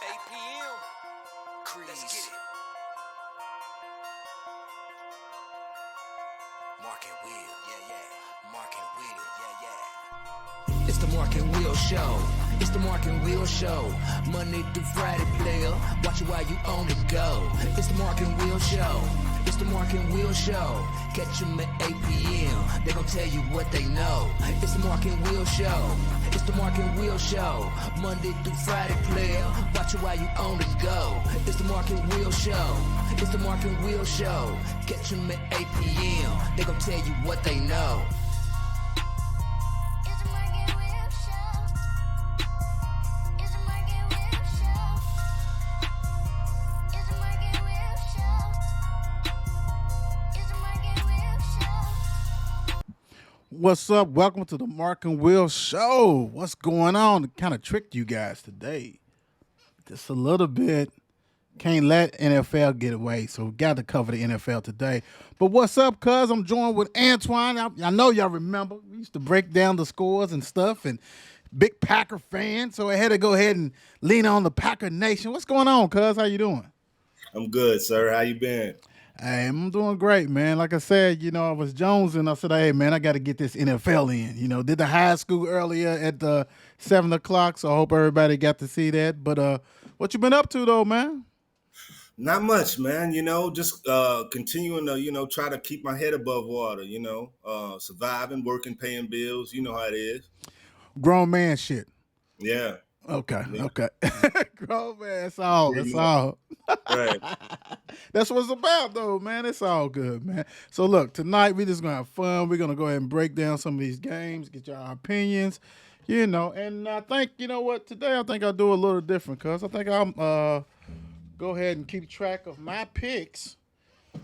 8 p.m. Let's get it. Mark and Will, yeah. Mark and Will, yeah. It's the Mark and Will Show. It's the Mark and Will Show. Monday through Friday, player. Watch it while you on the go. It's the Mark and Will Show. It's the Mark and Will Show. Catch them at 8 p.m. They gon' tell you what they know. It's the Mark and Will Show. It's the Mark and Will Show. Monday through Friday, player. Watch it while you on the go. It's the Mark and Will Show. It's the Mark and Will Show. Catch them at 8 p.m. They gon' tell you what they know. What's up? Welcome to the Mark and Will Show. What's going on? Kind of tricked you guys today. Just a little bit. Can't let NFL get away, so we got to cover the NFL today. But what's up, cuz? I'm joined with Antwan. I know y'all remember. We used to break down the scores and stuff, and big Packer fan, so I had to go ahead and lean on the Packer Nation. What's going on, cuz? How you doing? I'm good, sir. How you been? Hey, I'm doing great, man. Like I said, I was jonesing. I said, hey, man, I got to get this NFL in. Did the high school earlier at the 7 o'clock, so I hope everybody got to see that. But what you been up to, though, man? Not much, man. Just continuing to, try to keep my head above water, surviving, working, paying bills. You know how it is. Grown man shit. Yeah. Okay, Yeah. okay. Grown man, that's all. That's all. Right. That's what it's about, though, man. It's all good, man. So, look, tonight we just going to have fun. We're going to go ahead and break down some of these games, get y'all opinions, and I think, today I think I'll do a little different, because I think I'll go ahead and keep track of my picks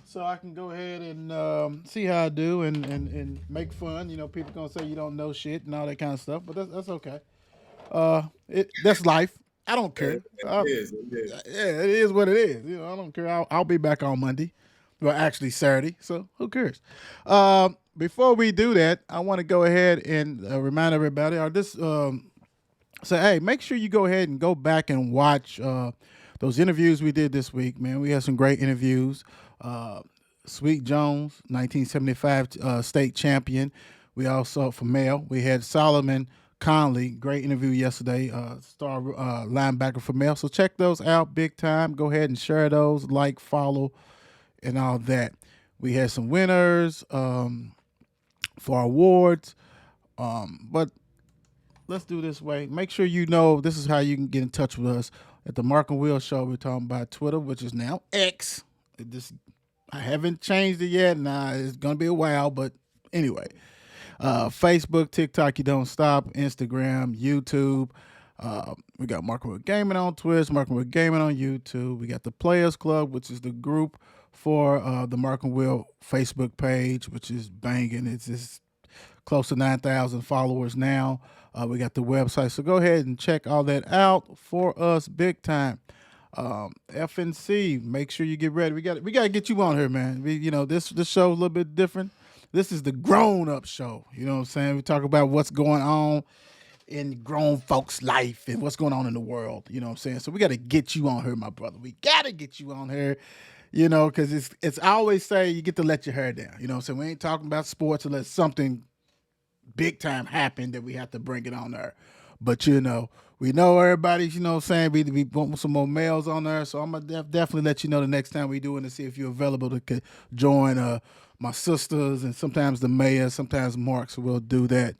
so I can go ahead and see how I do and make fun. People going to say you don't know shit and all that kind of stuff, but that's okay. That's life. I don't care. It is. Yeah, it is what it is. I don't care. I'll be back on Monday. Well, actually Saturday. So who cares? Before we do that, I want to go ahead and remind everybody, or this say, hey, make sure you go ahead and go back and watch those interviews we did this week, man. We had some great interviews. Sweet Jones, 1975 state champion. We also, for male, we had Solomon Conley, great interview yesterday, star linebacker for male. So check those out big time. Go ahead and share those, like, follow, and all that. We had some winners for awards, but let's do this way. Make sure you know this is how you can get in touch with us at the Mark and Will Show. We're talking about Twitter, which is now X. I haven't changed it yet. Nah, it's gonna be a while, but anyway. Facebook, TikTok, You Don't Stop, Instagram, YouTube. We got Mark and Will Gaming on Twitch, Mark and Will Gaming on YouTube. We got the Players Club, which is the group for the Mark and Will Facebook page, which is banging. It's close to 9,000 followers now. We got the website, so go ahead and check all that out for us big time. FNC, make sure you get ready. We got to get you on here, man. This show a little bit different. This is the grown-up show. You know what I'm saying? We talk about what's going on in grown folks' life and what's going on in the world. You know what I'm saying? So we got to get you on here, my brother. We got to get you on here, because it's I always say you get to let your hair down. You know what I'm saying? We ain't talking about sports unless something big time happened that we have to bring it on there. But, we know everybody's, what I'm saying? We want some more males on there. So I'm going to definitely let you know the next time we do it and see if you're available to join my sisters and sometimes the mayor, sometimes Mark, so we'll do that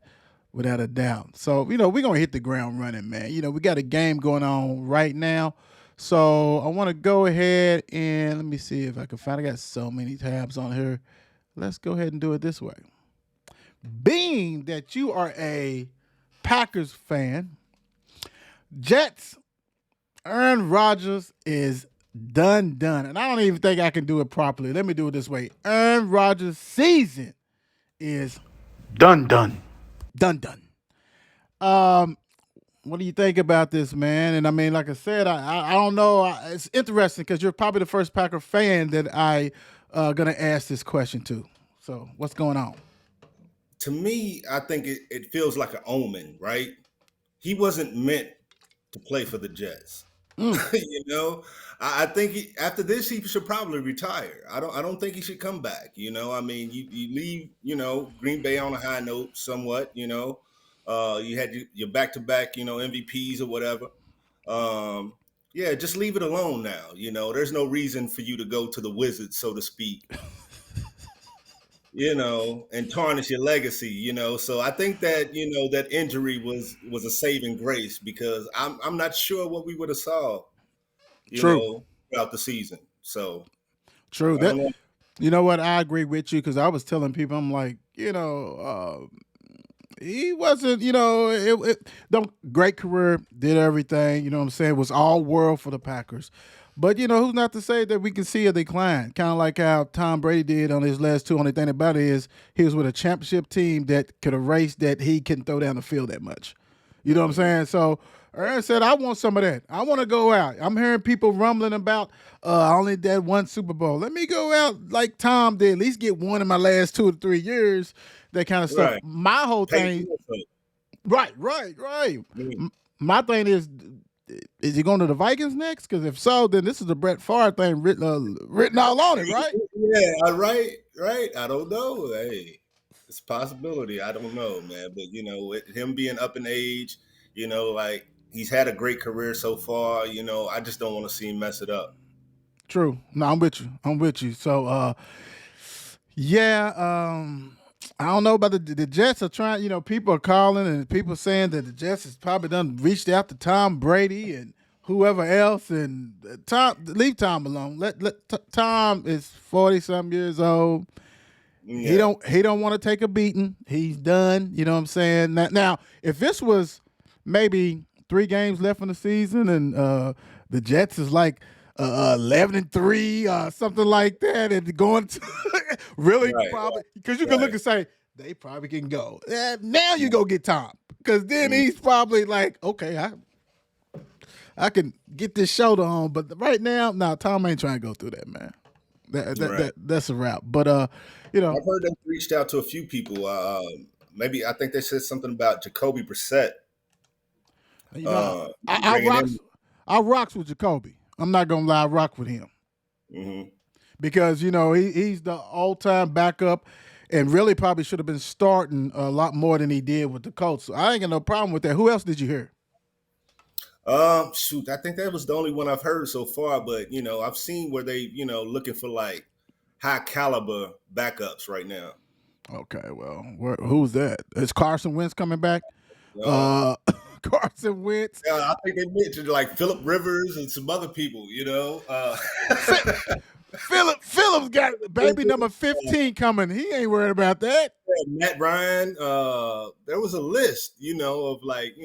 without a doubt. So, we're going to hit the ground running, man. We got a game going on right now. So I want to go ahead and let me see if I can find. I got so many tabs on here. Let's go ahead and do it this way. Being that you are a Packers fan, Jets, Aaron Rodgers is done. And I don't even think I can do it properly. Let me do it this way. Aaron Rodgers' season is done. What do you think about this, man? And I mean, like I said, I don't know. It's interesting because you're probably the first Packer fan that I gonna ask this question to. So what's going on? To me, I think it feels like an omen, right? He wasn't meant to play for the Jets. You know, I think after this he should probably retire. I don't think he should come back. You know, I mean, you leave, Green Bay on a high note somewhat. You had your back to back, MVPs or whatever. Um, yeah, just leave it alone now. There's no reason for you to go to the Wizards, so to speak. And tarnish your legacy. So I think that that injury was a saving grace because I'm not sure what we would have saw True. throughout the season. So True. I don't know. You know what? I agree with you because I was telling people, I'm like, he wasn't, don't great career, did everything, you know what I'm saying, was all world for the Packers. But who's not to say that we can see a decline? Kind of like how Tom Brady did on his last two. Only thing about it is he was with a championship team that could erase that he couldn't throw down the field that much. You know what I'm saying? So Aaron said, I want some of that. I want to go out. I'm hearing people rumbling about I only did one Super Bowl. Let me go out like Tom did. At least get one in my last 2 to 3 years. That kind of stuff. Right. My whole thing. Right. My thing is he going to the Vikings next? Because if so, then this is the Brett Favre thing written all on it, right? Yeah, right. I don't know. Hey, it's a possibility. I don't know, man. But with him being up in age, like he's had a great career so far. I just don't want to see him mess it up. True. No, I'm with you. So, yeah. I don't know about the Jets are trying. People are calling and people saying that the Jets has probably done reached out to Tom Brady and whoever else. And leave Tom alone. Tom is 40-something years old. Yeah. He don't want to take a beating. He's done. You know what I'm saying? Now, if this was maybe 3 games left in the season and the Jets is like 11-3, something like that, and going to really probably because you can look and say they probably can go. Now you go get Tom because then he's probably like, okay, I can get this shoulder on, but right now, no, Tom ain't trying to go through that, man. That's a wrap. But I've heard them reached out to a few people. Maybe I think they said something about Jacoby Brissett. I rocks with Jacoby. I'm not gonna lie, I rock with him. Mm-hmm. Because he's the all-time backup, and really probably should have been starting a lot more than he did with the Colts. So I ain't got no problem with that. Who else did you hear? Shoot, I think that was the only one I've heard so far. But I've seen where they looking for like high caliber backups right now. Okay, well, who's that? Is Carson Wentz coming back? Carson Wentz. Yeah, I think they mentioned like Phillip Rivers and some other people. Phillips got baby number 15 coming. He ain't worried about that. Yeah, Matt Ryan. There was a list, of like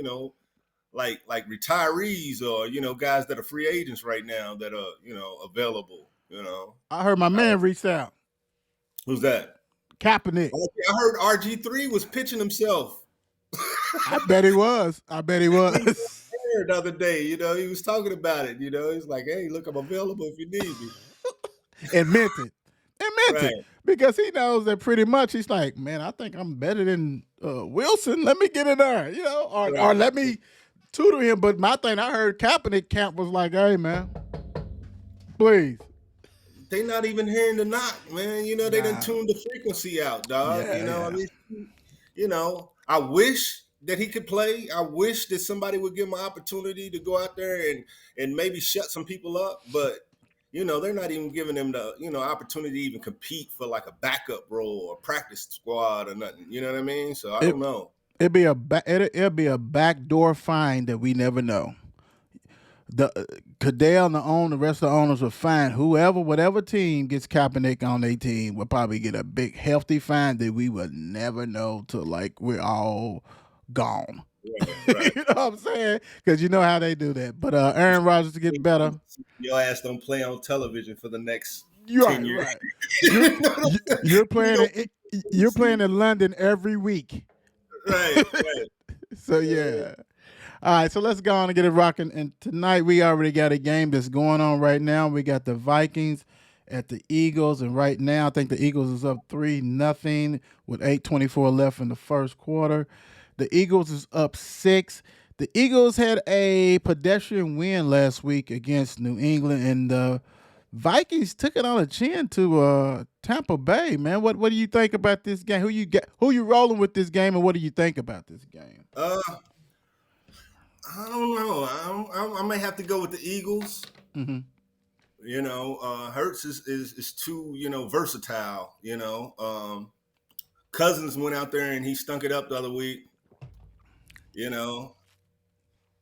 retirees or guys that are free agents right now that are available. I heard my man reached out. Who's that? Kaepernick. I heard RG3 was pitching himself. I bet he was. The other day, he was talking about it. He's like, "Hey, look, I'm available if you need me." And meant it because he knows that pretty much he's like, man, I think I'm better than Wilson. Let me get in there, or let me tutor him. But my thing, I heard Kaepernick camp was like, hey, man, please. They not even hearing the knock, man. They done tuned the frequency out, dog. I mean, I wish that he could play. I wish that somebody would give him an opportunity to go out there and maybe shut some people up. But, they're not even giving him the, opportunity to even compete for like a backup role or practice squad or nothing. You know what I mean? So I don't know. It'll be a backdoor find that we never know. Cadell and the rest of the owners will find whatever team gets Kaepernick on their team will probably get a big hefty fine that we will never know till like we're all gone. Right. You know what I'm saying? Because you know how they do that. But Aaron Rodgers is getting better. Your ass don't play on television for the next 10 years. Right. You're playing in London every week. Right. So yeah. All right, so let's go on and get it rocking. And tonight we already got a game that's going on right now. We got the Vikings at the Eagles, and right now I think the Eagles is up 3-0 with 8:24 left in the first quarter. The Eagles is up 6. The Eagles had a pedestrian win last week against New England, and the Vikings took it on a chin to Tampa Bay. Man, what do you think about this game? Who you rolling with this game, and what do you think about this game? Uh, I don't know. I may have to go with the Eagles. Mm-hmm. Hurts is too versatile. Cousins went out there and he stunk it up the other week. You know,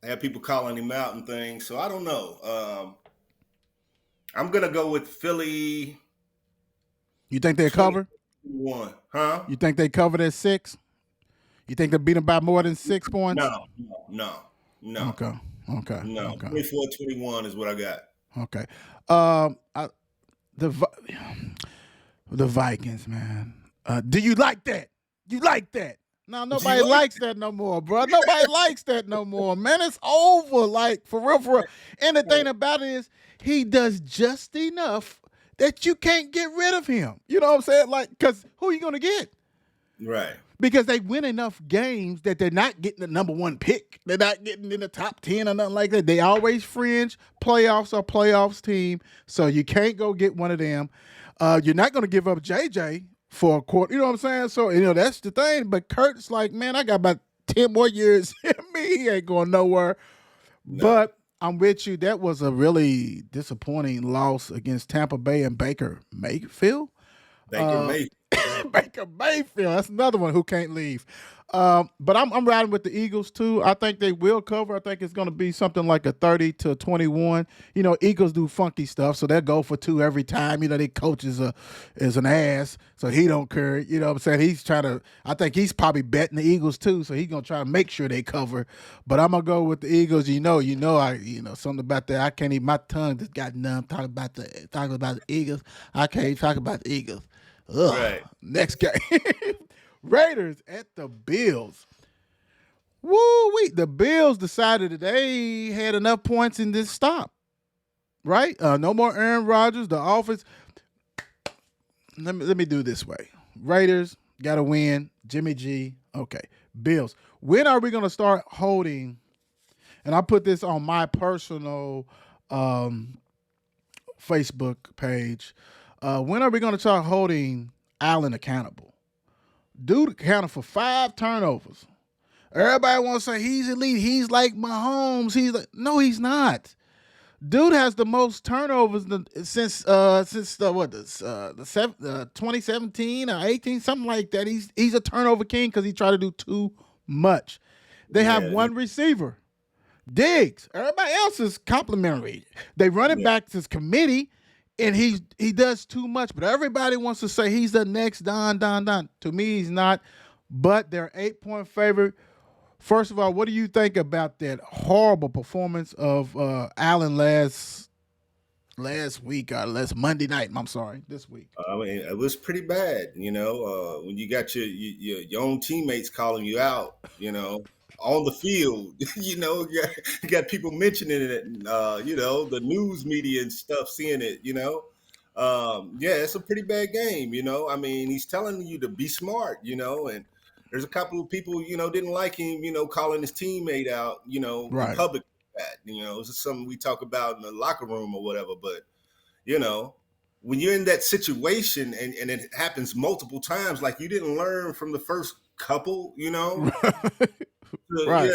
had people calling him out and things. So I don't know. I'm gonna go with Philly. You think they cover? 21, huh? You think they covered at 6? You think they beat them by more than 6 points? No. Okay. Okay. No. Okay. 24-21 is what I got. Okay. The Vikings, man. Do you like that? You like that? No, nobody likes that no more, bro. Nobody likes that no more, man. It's over. Like, for real, for real. And the thing about it is, he does just enough that you can't get rid of him. You know what I'm saying? Like, because who are you going to get? Right. Because they win enough games that they're not getting the number 1 pick. They're not getting in the top 10 or nothing like that. They always fringe playoffs or playoffs team, so you can't go get one of them. You're not going to give up JJ for a quarter. You know what I'm saying? So, that's the thing. But Kurt's like, man, I got about 10 more years in me. He ain't going nowhere. No. But I'm with you. That was a really disappointing loss against Tampa Bay and Baker Mayfield. Baker Mayfield. That's another one who can't leave. But I'm riding with the Eagles too. I think they will cover. I think it's going to be something like a 30-21. Eagles do funky stuff, so they'll go for 2 every time. Their coach is an ass, so he don't care. You know what I'm saying? I think he's probably betting the Eagles too, so he's going to try to make sure they cover. But I'm going to go with the Eagles. Something about that. I can't even, my tongue just got numb talking about the Eagles. I can't even talk about the Eagles. Ugh. Right. Next game. Raiders at the Bills. Woo-wee. The Bills decided that they had enough points in this stop. Right? No more Aaron Rodgers. The offense. Let me do it this way. Raiders got to win. Jimmy G. Okay. Bills. When are we going to start holding, and I put this on my personal Facebook page, when are we going to start holding Allen accountable? Dude accounted for 5 turnovers. Everybody wants to say he's elite. He's like Mahomes. No, he's not. Dude has the most turnovers since 2017 or 18, something like that. He's a turnover king because he tried to do too much. They have one receiver, Diggs. Everybody else is complimentary. They run it back to his committee. And he does too much, but everybody wants to say he's the next Don. To me, he's not, but they're 8-point favorite. First of all, what do you think about that horrible performance of Allen last week or last Monday night? I'm sorry, this week. I mean, it was pretty bad, when you got your own teammates calling you out, on the field, you got people mentioning it, the news media and stuff seeing it, it's a pretty bad game, I mean, he's telling you to be smart, and there's a couple of people, didn't like him, calling his teammate out, right. in public. This is something we talk about in the locker room or whatever, but, when you're in that situation and it happens multiple times, like you didn't learn from the first couple, right.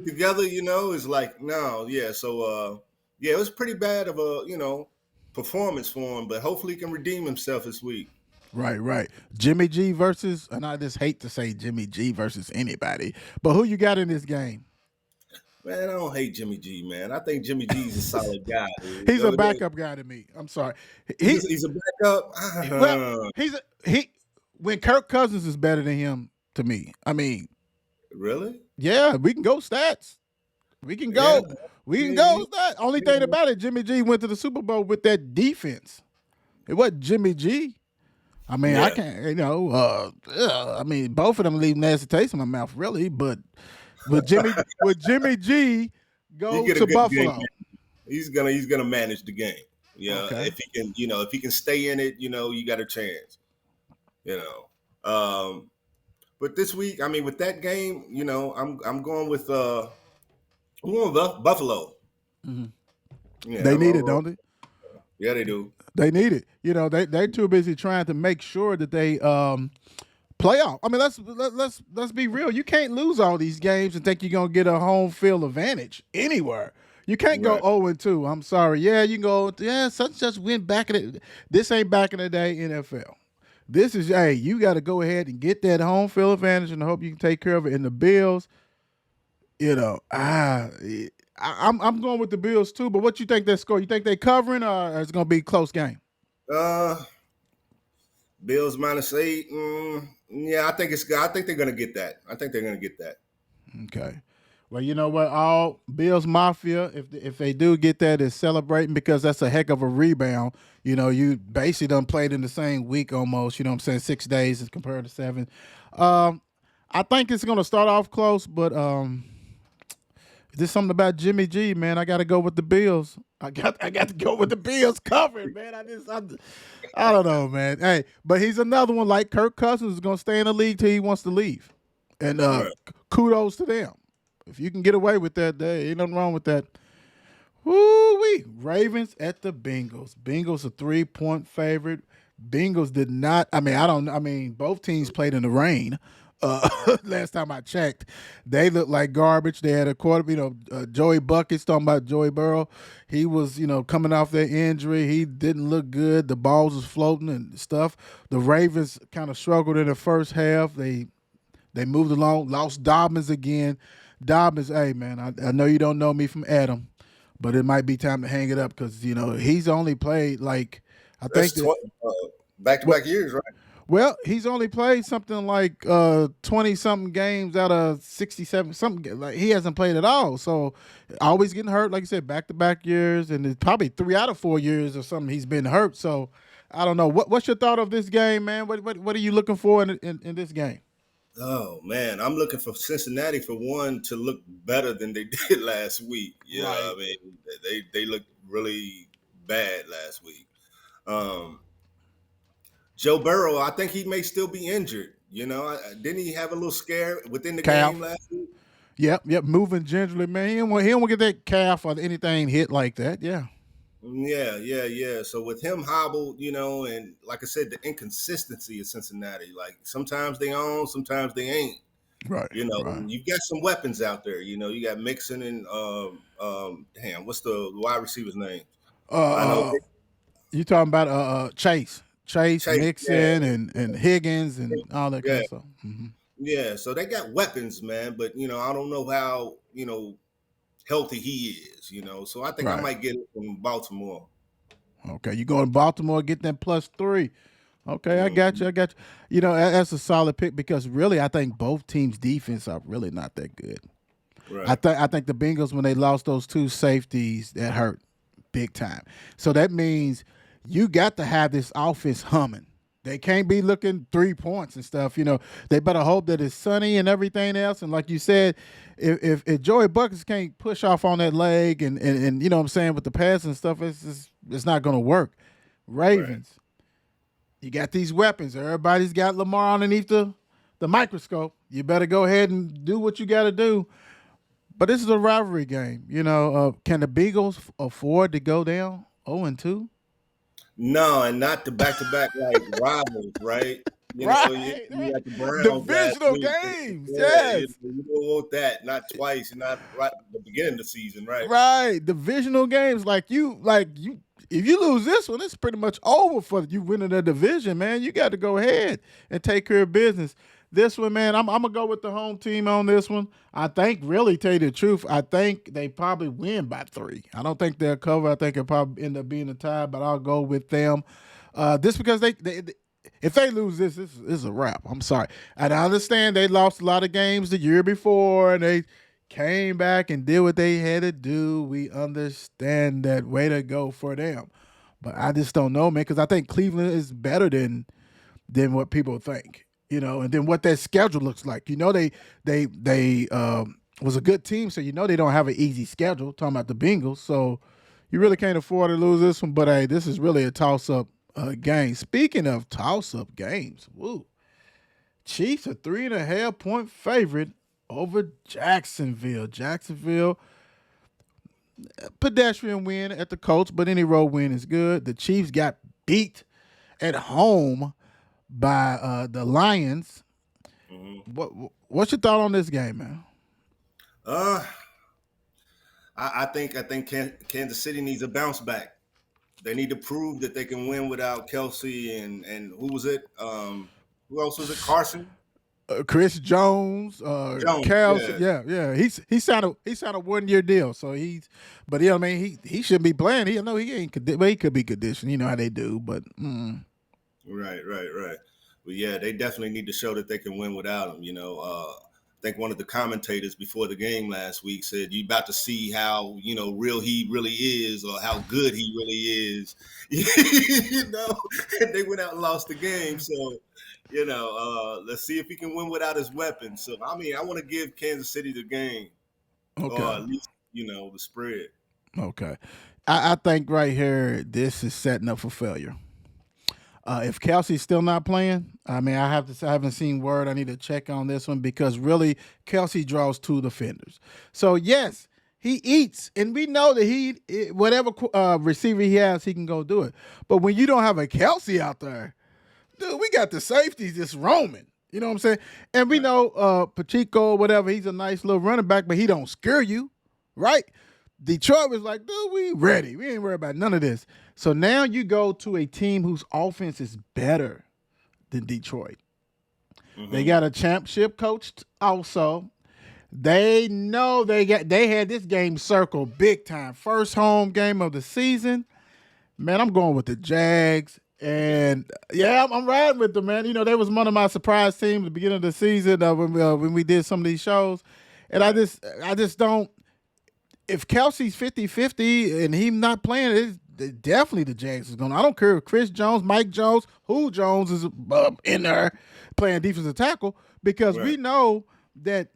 Together, is like, no, so it was pretty bad of a performance for him, but hopefully he can redeem himself this week. Right. Jimmy G versus, and I just hate to say Jimmy G versus anybody, but who you got in this game? Man, I don't hate Jimmy G, man. I think Jimmy G's a solid guy. He's a backup guy to me. I'm sorry. He's a backup. Well, when Kirk Cousins is better than him to me. I mean, really? Yeah, we can go stats. We can go. Yeah. We can go stats. Only thing about it, Jimmy G went to the Super Bowl with that defense. It wasn't Jimmy G. I mean, I can't, I mean, both of them leave nasty taste in my mouth, really. But with Jimmy G go to Buffalo, he's gonna manage the game. Yeah, okay. If he can stay in it, you got a chance. But this week, I mean, with that game, I'm going with I'm going Buffalo. Yeah, They I'm need it, going. don't they? Yeah, they do. They need it. They're too busy trying to make sure that they playoff. I mean, let's be real. You can't lose all these games and think you're gonna get a home field advantage anywhere. You can't go Right. 0-2. I'm sorry. Yeah, you can go. Yeah, such just win back in the. This ain't back in the day NFL. This is hey, you got to go ahead and get that home field advantage and hope you can take care of it. And the Bills, I'm going with the Bills too. But what you think that score? You think they covering or it's gonna be a close game? Uh, Bills -8. Yeah, I think they're gonna get that. I think they're gonna get that. Okay. Well, you know what? All Bills Mafia, if they do get that, is celebrating because that's a heck of a rebound. You basically done played in the same week almost. You know what I'm saying? 6 days as compared to 7. Um, I think it's going to start off close, but there's something about Jimmy G, man. I got to go with the Bills. I got to go with the Bills covering, man. I don't know, man. Hey, but he's another one like Kirk Cousins is going to stay in the league till he wants to leave, and Right. kudos to them. If you can get away with that, there ain't nothing wrong with that. Woo-wee. Ravens at the Bengals. Bengals a 3-point favorite. Bengals did not. Both teams played in the rain. Last time I checked, they looked like garbage. They had a quarter. Joey Buckets talking about Joey Burrow. He was, coming off that injury. He didn't look good. The balls was floating and stuff. The Ravens kind of struggled in the first half. They moved along. Lost Dobbins again. Dobbins, hey man, I know you don't know me from Adam, but it might be time to hang it up because he's only played like I think That's that. Well, back-to-back years, right? well, he's only played something like 20 something games out of 67 something. Like he hasn't played at all, so always getting hurt. Like you said, back to back years, and it's probably 3 out of 4 years or something he's been hurt. So I don't know. What's your thought of this game, man? What are you looking for in this game? Oh man, I'm looking for Cincinnati for one to look better than they did last week. Yeah, Right. I mean they looked really bad last week. Um, Joe Burrow, I think he may still be injured. Didn't he have a little scare within the game Calf. last week? Yep, moving gingerly, man. He don't want to get that calf or anything hit like that. Yeah. Yeah. So with him hobbled, and like I said, the inconsistency of Cincinnati. Like sometimes they own, sometimes they ain't. Right, right. You've got some weapons out there. You got Mixon and damn, what's the wide receiver's name? I know Uh, you talking about Chase, Chase. Yeah, Mixon, and Higgins and all that kind yeah, of stuff. yeah. So they got weapons, man. But I don't know how healthy he is. So I think I Right. might get it from Baltimore. Okay, you going to Baltimore, get that +3. Okay, I got Mhm. you. I got you. That's a solid pick because really, I think both teams' defense are really not that good. I Right, think I think the Bengals when they lost those two safeties that hurt big time. So that means you got to have this offense humming. They can't be looking 3 points and stuff. They better hope that it's sunny and everything else. And like you said, if Joey Buckets can't push off on that leg and you know what I'm saying with the pass and stuff, it's not going to work. right. Ravens, you got these weapons. Everybody's got Lamar underneath the microscope. You better go ahead and do what you got to do. But this is a rivalry game. Can the Beagles afford to go down 0-2? No, and not the back-to-back like rivals, right? Right, You right. got the Browns last Divisional week. games, Yeah, yes. you don't want that. Not twice, not right at the beginning of the season, right? Right. Divisional games. Like you if you lose this one, it's pretty much over for you winning the division, man. You got to go ahead and take care of business. This one, man, I'm gonna go with the home team on this one. I think, really, tell you the truth, I think they probably win by 3. I don't think they'll cover. I think it'll probably end up being a tie, but I'll go with them. This because they if they lose this is a wrap. I'm sorry, and I understand they lost a lot of games the year before, and they came back and did what they had to do. We understand that. Way to go for them. But I just don't know, man, because I think Cleveland is better than what people think, and then what that schedule looks like. They was a good team, so they don't have an easy schedule. Talking about the Bengals, so you really can't afford to lose this one. But hey, this is really a toss-up game. Speaking of toss-up games, woo, Chiefs a 3.5 point favorite over Jacksonville. Jacksonville, pedestrian win at the Colts, but any road win is good. The Chiefs got beat at home by the Lions. Mm-hmm. What's your thought on this game, man? Uh, I think Kansas City needs a bounce back. They need to prove that they can win without Kelsey and who was it? Who else was it? Carson Chris Jones, Jones. Cal, Yeah, yeah. He signed a 1 year deal, so but I mean, he shouldn't be playing. He know he ain't, well, he could be conditioned. You know how they do, but right. But yeah, they definitely need to show that they can win without him. I think one of the commentators before the game last week said, "You about to see how real he really is, or how good he really is." And they went out and lost the game. So, let's see if he can win without his weapons. So, I mean, I want to give Kansas City the game, or okay, at least the spread. okay. I think right here this is setting up for failure. If Kelsey's still not playing, I mean, I haven't seen word. I need to check on this one because really, Kelsey draws two defenders. So yes, he eats, and we know that whatever receiver he has, he can go do it. But when you don't have a Kelsey out there, dude, we got the safeties just roaming. You know what I'm saying? And we know Pacheco, whatever, he's a nice little running back, but he don't scare you, right? Detroit was like, dude, we ready. We ain't worried about none of this. So now you go to a team whose offense is better than Detroit. Mm-hmm. They got a championship coach also. They know they had this game circled big time. First home game of the season. Man, I'm going with the Jags. And yeah, I'm riding with them, man. They was one of my surprise teams at the beginning of the season when we did some of these shows. And I just don't. If Kelsey's 50-50 and he's not playing, it's definitely the Jags is going. I don't care if Chris Jones, Mike Jones, who Jones is in there playing defensive tackle because we know that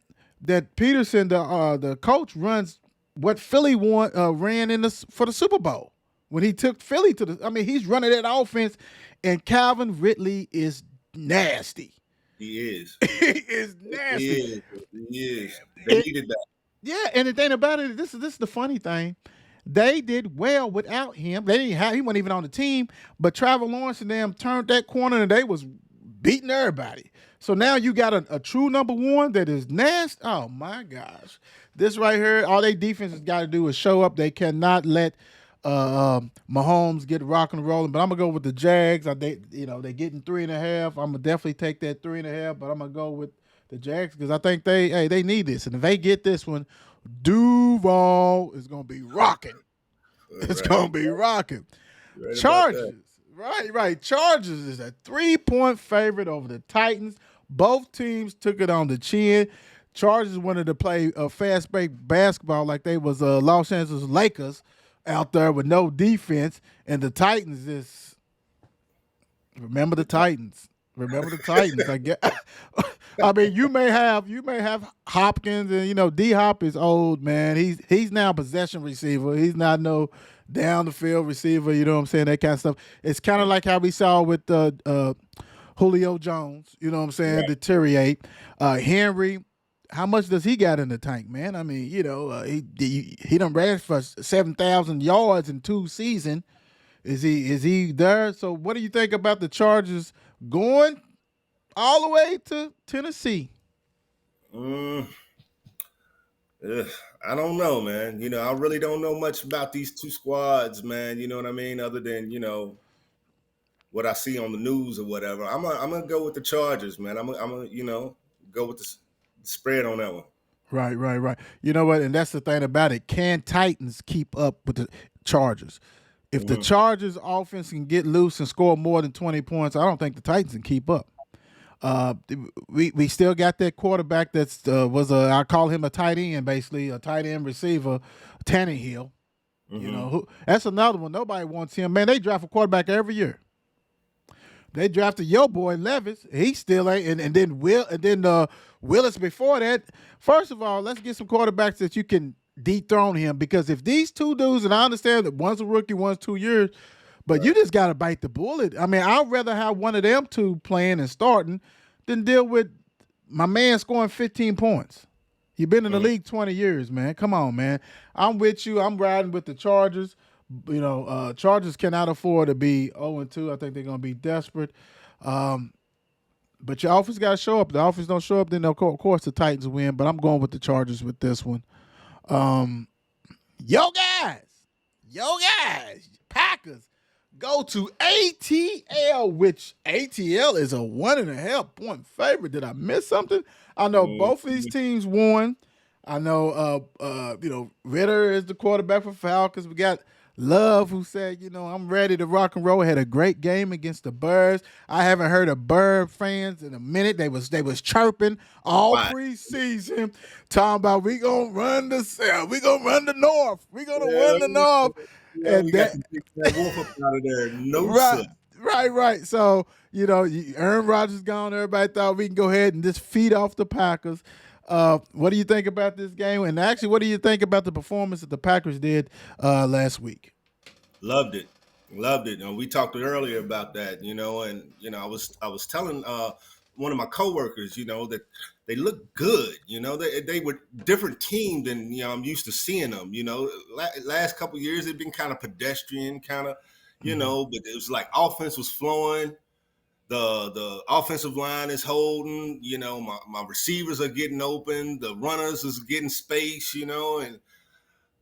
Peterson, the coach, runs what Philly ran for the Super Bowl when he took Philly to the. I mean, he's running that offense, and Calvin Ridley is nasty. He is. He is nasty. He is. They needed that. Yeah, and the thing about it, this is the funny thing. They did well without him. He wasn't even on the team, but Trevor Lawrence and them turned that corner and they was beating everybody. So now you got a true number one that is nasty. Oh my gosh. This right here, all they defense has got to do is show up. They cannot let Mahomes get rock and rolling. But I'm gonna go with the Jags. They're getting 3.5. I'm gonna definitely take that 3.5, but I'm gonna go with the Jags because I think they need this, and if they get this one, Duval is gonna be rocking. It's gonna be rocking. Chargers, right. Chargers is a 3-point favorite over the Titans. Both teams took it on the chin. Chargers wanted to play fast break basketball like they was Los Angeles Lakers out there with no defense, and the Titans is remember the Titans. Remember the Titans. I guess. I mean, you may have Hopkins, and D Hop is old, man. He's now a possession receiver. He's not no down the field receiver. You know what I'm saying? That kind of stuff. It's kind of like how we saw with Julio Jones. You know what I'm saying? Right. Deteriorate. Henry. How much does he got in the tank, man? I mean, he done ran for 7,000 yards in 2 seasons. Is he there? So what do you think about the Chargers going all the way to Tennessee? I don't know, man. I really don't know much about these two squads, man. You know what I mean? Other than, what I see on the news or whatever. I'm gonna go with the Chargers, man. I'm gonna go with the spread on that one. Right. You know what? And that's the thing about it. Can Titans keep up with the Chargers? If the Chargers offense can get loose and score more than 20 points, I don't think the Titans can keep up. We still got that quarterback that's I call him a tight end, basically a tight end receiver, Tannehill. Mm-hmm. That's another one. Nobody wants him. Man, they draft a quarterback every year. They drafted your boy Levis. He still ain't, and then Willis before that. First of all, let's get some quarterbacks that you can dethrone him, because if these two dudes, and I understand that one's a rookie, one's 2 years, but you just got to bite the bullet. I mean, I'd rather have one of them two playing and starting than deal with my man scoring 15 points. You've been in the league 20 years, man. Come on, man. I'm with you. I'm riding with the Chargers. Chargers cannot afford to be 0-2. I think they're going to be desperate. But your offense got to show up. The offense don't show up, then of course the Titans win. But I'm going with the Chargers with this one. Yo guys, Packers go to ATL, which ATL is a 1.5 point favorite. Did I miss something? I know both of these teams won. I know, Ritter is the quarterback for Falcons. We got Love, who said, I'm ready to rock and roll. Had a great game against the Birds. I haven't heard of Bird fans in a minute. They was chirping all preseason, talking about we gonna run the South, we gonna run the North, we gonna run the North, and we got to take that wolf up out of there. No, right, sir. right. So Aaron Rodgers gone. Everybody thought we can go ahead and just feed off the Packers. What do you think about this game? And actually, what do you think about the performance that the Packers did last week? Loved it. And we talked earlier about that, and I was telling one of my coworkers, that they look good. They were different team than I'm used to seeing them. Last couple of years they've been kind of pedestrian, kind of, but it was like offense was flowing. The offensive line is holding, my receivers are getting open, the runners is getting space, and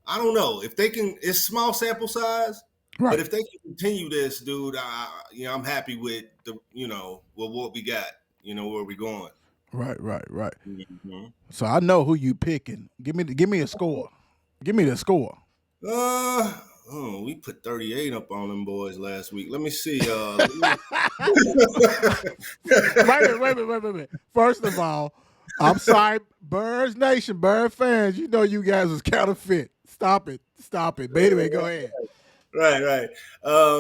I don't know if they can. It's small sample size, right. But if they can continue this, dude, I'm happy with with what we got, where we going. Right. Mm-hmm. So I know who you picking. Give me a score. Give me the score. We put 38 up on them boys last week. Let me see. Wait a minute. First of all, I'm sorry, Birds Nation, Bird fans. You guys was counterfeit. Stop it. But anyway, go ahead. Right.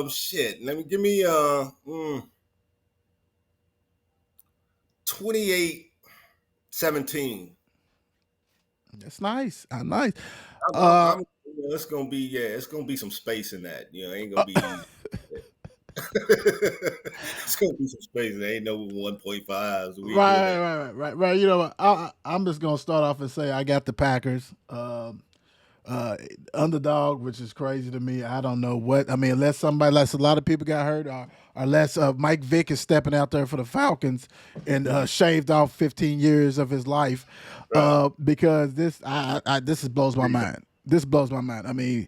Shit. Let me give me 28-17. That's nice. Nice. It's gonna be some space in that. It ain't gonna be easy. It's gonna be some space. There ain't no 1.5s. Right. I'm just gonna start off and say I got the Packers. Underdog, which is crazy to me. I don't know what. I mean, unless a lot of people got hurt, or unless Mike Vick is stepping out there for the Falcons and shaved off 15 years of his life, because this blows my mind. This blows my mind. I mean,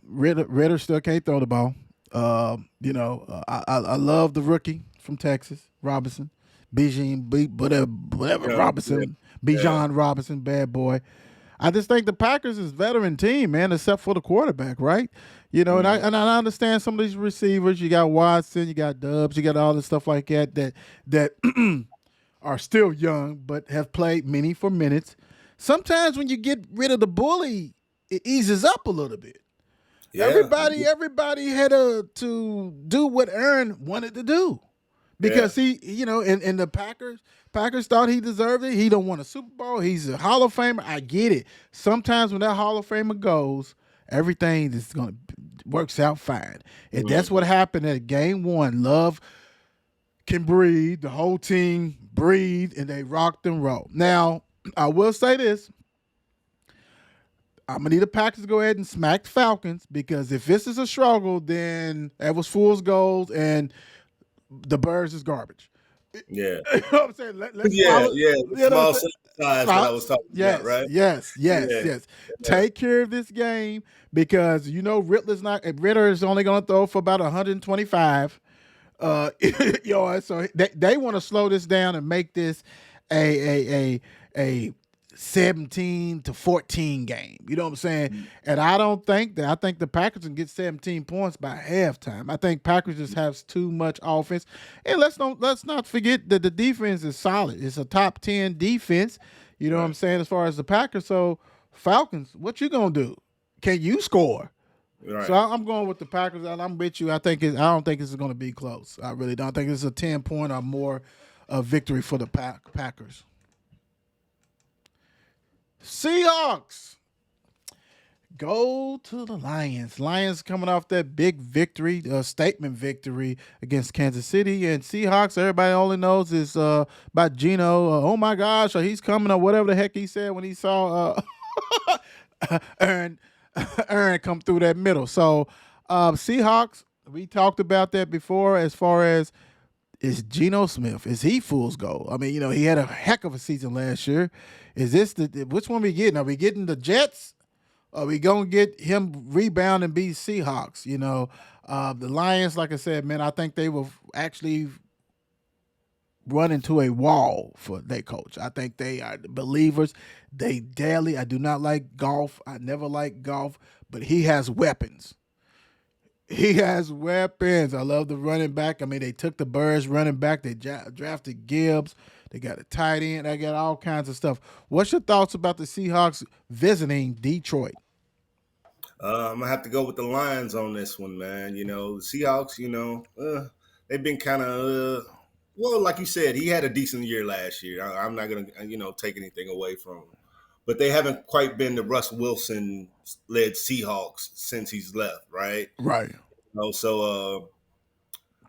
Ritter still can't throw the ball. I love the rookie from Texas, Robinson, whatever Robinson, Bijan Robinson, bad boy. I just think the Packers is veteran team, man, except for the quarterback, right? And I understand some of these receivers. You got Watson, you got Dubs, you got all this stuff like that are still young but have played meaningful minutes. Sometimes when you get rid of the bully, it eases up a little bit. Yeah. Everybody had to do what Aaron wanted to do. Because he, and the Packers thought he deserved it. He don't want a Super Bowl. He's a Hall of Famer. I get it. Sometimes when that Hall of Famer goes, everything is works out fine. And that's what happened at game one. Love can breathe. The whole team breathed, and they rocked and rolled. Now, I will say this. I'm going to need the Packers to go ahead and smack the Falcons, because if this is a struggle, then that was fool's gold, and the Birds is garbage. Yeah. You know what I'm saying? Small size that I was talking about, right? Yes. Take care of this game, because Ritter is only going to throw for about 125. So they want to slow this down and make this a 17-14 game. You know what I'm saying? And I don't think that. I think the Packers can get 17 points by halftime. I think Packers just have too much offense. And let's not forget that the defense is solid. It's a top 10 defense. You know what I'm saying, as far as the Packers. So Falcons, what you gonna do? Can you score? Right. So I'm going with the Packers. I'm with you. I don't think this is going to be close. I really don't. I think this is a 10-point or more victory for the Packers. Seahawks Go to the Lions. Lions coming off that big victory, statement victory against Kansas City and Seahawks. Everybody only knows is about Geno. Oh my gosh, or he's coming or whatever the heck he said when he saw Aaron Aaron come through that middle. So Seahawks, we talked about that before. As far as is Geno Smith, is he fool's gold? I mean, he had a heck of a season last year. Is this which one we getting? Are we getting the Jets? Are we gonna get him rebound and beat Seahawks? The Lions, like I said, man, I think they will actually run into a wall for their coach. I think they are believers. They daily. I do not like golf. I never liked golf, but he has weapons. He has weapons. I love the running back. I mean, they took the Bears running back. They drafted Gibbs. They got a tight end. They got all kinds of stuff. What's your thoughts about the Seahawks visiting Detroit? I'm gonna have to go with the Lions on this one, man. The Seahawks. They've been kind of well, like you said, he had a decent year last year. I'm not gonna take anything away from him, but they haven't quite been the Russ Wilson led Seahawks since he's left, right? Right. So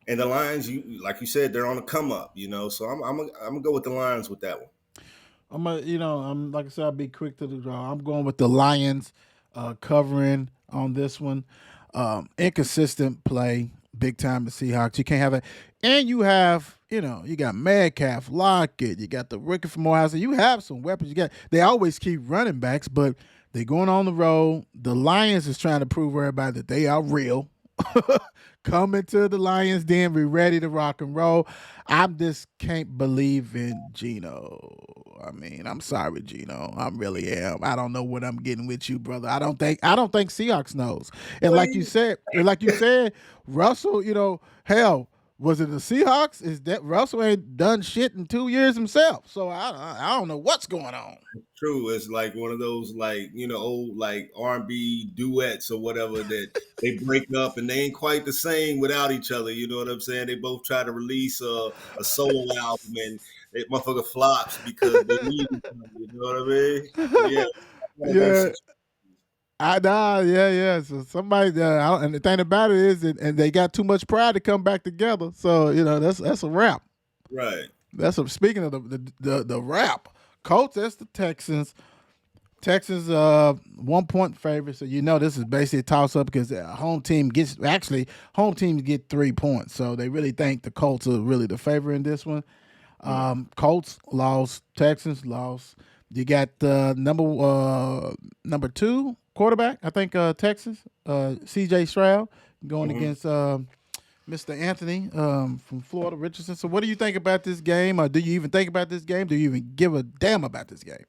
and the Lions, like you said, they're on the come up. So I'm gonna go with the Lions with that one. I'm like I said, I'll be quick to the draw. I'm going with the Lions covering on this one. Inconsistent play, big time the Seahawks. You can't have it. And you have, you got Metcalf, Lockett, you got the rookie from Ohio State. You have some weapons. They always keep running backs, but they're going on the road. The Lions is trying to prove everybody that they are real. Coming to the Lions Den, we ready to rock and roll. I just can't believe in Geno. I mean, I'm sorry, Geno. I really am. I don't know what I'm getting with you, brother. I don't think Seahawks knows. And like you said, Russell, hell, was it the Seahawks? Is that Russell ain't done shit in 2 years himself? So I don't know what's going on. True, it's like one of those old like R&B duets or whatever that they break up and they ain't quite the same without each other. You know what I'm saying? They both try to release a solo album and that motherfucker flops because they need each other. You know what I mean? So, yeah. Yeah. Yeah. So somebody, and the thing about it is, and they got too much pride to come back together. So that's a wrap. Right. Speaking of the rap. Colts, that's the Texans. Texans 1 point favorite, so this is basically a toss up because home teams get 3 points, so they really think the Colts are really the favorite in this one. Colts lost, Texans lost. You got the number 2 quarterback, I think Texas, C.J. Stroud going against Mr. Anthony from Florida, Richardson. So what do you think about this game? Or do you even think about this game? Do you even give a damn about this game?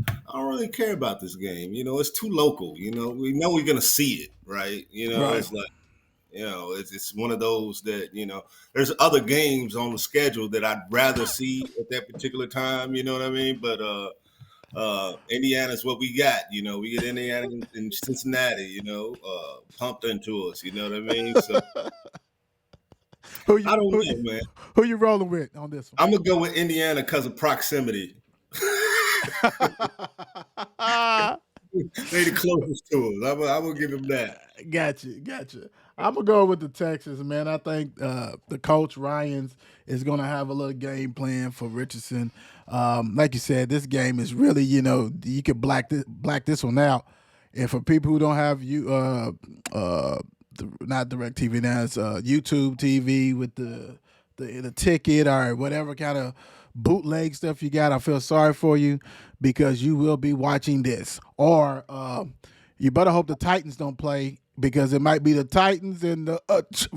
I don't really care about this game. It's too local. We know we're going to see it, right? Right. It's like, it's one of those that, there's other games on the schedule that I'd rather see at that particular time. You know what I mean? But Indiana's what we got. We get Indiana and Cincinnati, pumped into us. You know what I mean? So. I don't know, man. Who you rolling with on this one? I'm gonna go with Indiana because of proximity. They the closest to us. I'm gonna give them that. Gotcha. I'm gonna go with the Texans, man. I think the coach Ryans is gonna have a little game plan for Richardson. Like you said, this game is really, you could black this one out. And for people who don't have not DirecTV now, it's YouTube TV with the ticket or whatever kind of bootleg stuff you got. I feel sorry for you because you will be watching this. Or you better hope the Titans don't play because it might be the Titans and the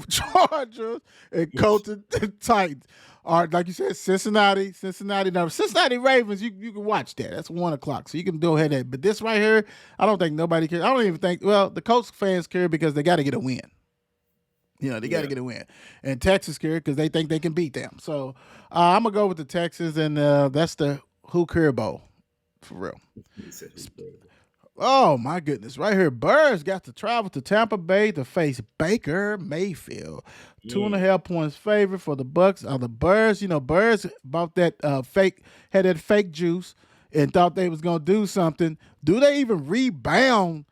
Chargers and coach the Titans. Or like you said, Cincinnati. Now, Cincinnati Ravens, you can watch that. That's 1:00, so you can go ahead and. But this right here, I don't think nobody cares. I don't even think. Well, the Colts fans care because they got to get a win. They got to get a win, and Texas care because they think they can beat them. So I'm gonna go with the Texans, and that's the Who Care Bowl for real. Oh my goodness! Right here, Bears got to travel to Tampa Bay to face Baker Mayfield. 2.5 points favorite for the Bucks. The Bears, Bears bought that had that fake juice and thought they was gonna do something. Do they even rebound